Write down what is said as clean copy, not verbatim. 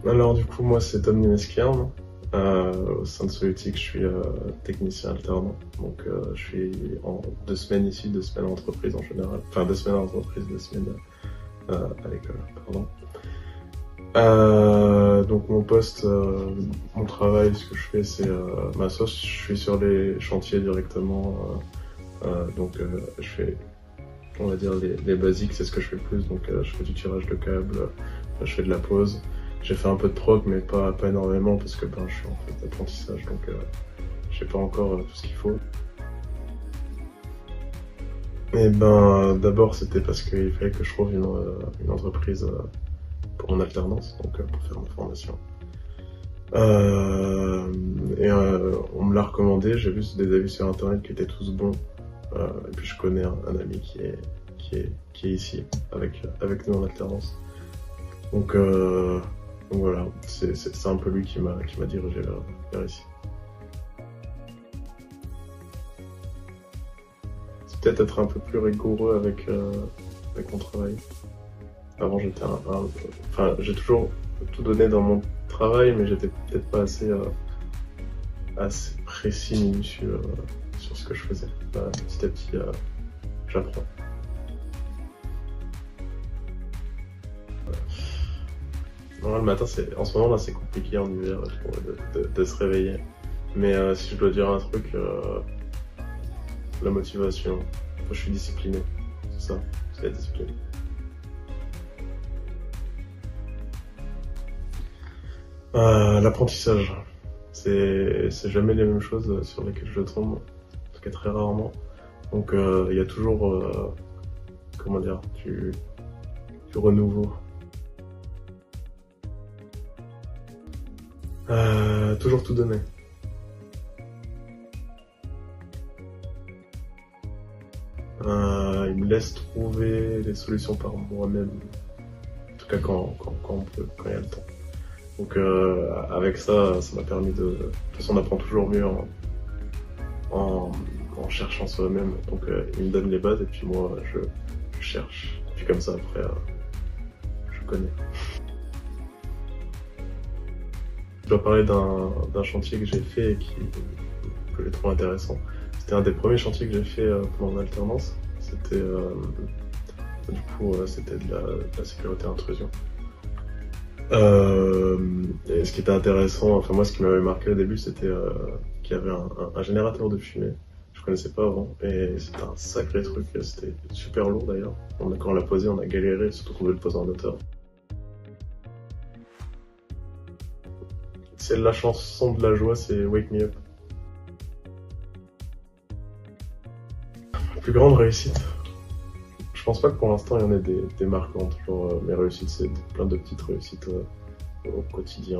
Alors du coup, moi c'est Tom Nimesquian. Au sein de Solutique, je suis technicien alternant. Donc je suis en 2 semaines ici, 2 semaines en entreprise en général. Enfin 2 semaines en entreprise, 2 semaines à l'école, pardon. Donc mon poste, mon travail, ce que je fais, c'est ma sauce. Je suis sur les chantiers directement. Donc je fais, on va dire, les basiques, c'est ce que je fais le plus. Donc je fais du tirage de câbles, je fais de la pose. J'ai fait un peu de prog, mais pas énormément parce que je suis en fait d'apprentissage, donc j'ai pas encore tout ce qu'il faut. Et d'abord c'était parce qu'il fallait que je trouve une entreprise pour mon alternance, donc pour faire ma formation. On me l'a recommandé, j'ai vu des avis sur internet qui étaient tous bons. Et puis je connais un ami qui est ici avec nous en alternance. Donc voilà, c'est un peu lui qui m'a dirigé vers ici. C'est peut-être être un peu plus rigoureux avec mon travail. Avant enfin j'ai toujours tout donné dans mon travail, mais j'étais peut-être pas assez précis, minutieux sur ce que je faisais. Petit à petit, j'apprends. Le matin, en ce moment là, c'est compliqué en hiver, je trouve, de se réveiller. Mais si je dois dire un truc, la motivation. Moi, je suis discipliné, c'est ça, c'est la discipline. L'apprentissage, c'est jamais les mêmes choses sur lesquelles je tombe, en tout cas très rarement. Donc il y a toujours, comment dire, du renouveau. Toujours tout donner. Il me laisse trouver les solutions par moi-même, en tout cas quand on peut, quand il y a le temps. Donc avec ça m'a permis de... De toute façon, on apprend toujours mieux en cherchant soi-même. Donc il me donne les bases et puis moi je cherche. Et puis comme ça après, je connais. Je dois parler d'un chantier que j'ai fait et que j'ai trouvé intéressant. C'était un des premiers chantiers que j'ai fait pendant mon alternance. C'était c'était de la sécurité intrusion. Et ce qui était intéressant, enfin moi ce qui m'avait marqué au début, c'était qu'il y avait un générateur de fumée. Je connaissais pas avant et c'était un sacré truc. C'était super lourd d'ailleurs. Quand on l'a posé, on a galéré, surtout qu'on devait le poser en hauteur. C'est la chanson de la joie, c'est Wake Me Up. Ma plus grande réussite. Je pense pas que pour l'instant il y en ait des marquantes. Genre, mes réussites, c'est plein de petites réussites au quotidien.